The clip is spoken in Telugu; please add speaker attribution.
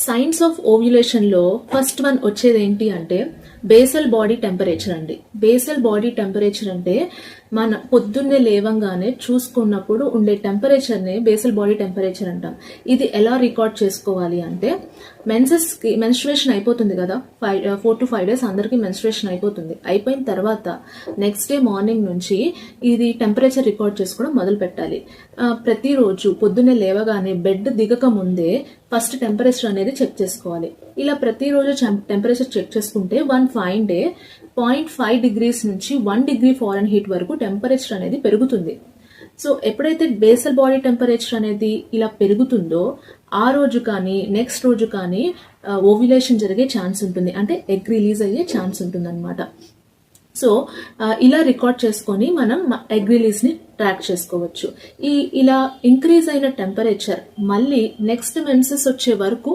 Speaker 1: సైన్స్ ఆఫ్ ఓవ్యులేషన్ లో ఫస్ట్ వన్ వచ్చేది ఏంటి అంటే బేసల్ బాడీ టెంపరేచర్ అండి. బేసల్ బాడీ టెంపరేచర్ అంటే మన పొద్దున్నే లేవంగానే చూసుకున్నప్పుడు ఉండే టెంపరేచర్ నే బేసల్ బాడీ టెంపరేచర్ అంటాం. ఇది ఎలా రికార్డ్ చేసుకోవాలి అంటే మెన్స్ట్రుయేషన్ అయిపోతుంది కదా, 4 to 5 days అందరికి మెన్స్ట్రుయేషన్ అయిపోతుంది. అయిపోయిన తర్వాత నెక్స్ట్ డే మార్నింగ్ నుంచి ఇది టెంపరేచర్ రికార్డ్ చేసుకోవడం మొదలు పెట్టాలి. ప్రతిరోజు పొద్దున్నే లేవగానే బెడ్ దిగక ముందే ఫస్ట్ టెంపరేచర్ అనేది చెక్ చేసుకోవాలి. ఇలా ప్రతిరోజు టెంపరేచర్ చెక్ చేసుకుంటే వన్ ఫైన్ డే 0.5 degrees నుంచి 1 degree Fahrenheit వరకు టెంపరేచర్ అనేది పెరుగుతుంది. సో ఎప్పుడైతే బేసల్ బాడీ టెంపరేచర్ అనేది ఇలా పెరుగుతుందో ఆ రోజు కానీ నెక్స్ట్ రోజు కానీ ఓవ్యులేషన్ జరిగే ఛాన్స్ ఉంటుంది, అంటే ఎగ్ రిలీజ్ అయ్యే ఛాన్స్ ఉంటుంది అనమాట. సో ఇలా రికార్డ్ చేసుకొని మనం ఎగ్ రిలీజ్ ని ట్రాక్ చేసుకోవచ్చు. ఇలా ఇంక్రీజ్ అయిన టెంపరేచర్ మళ్ళీ నెక్స్ట్ మెన్సెస్ వచ్చే వరకు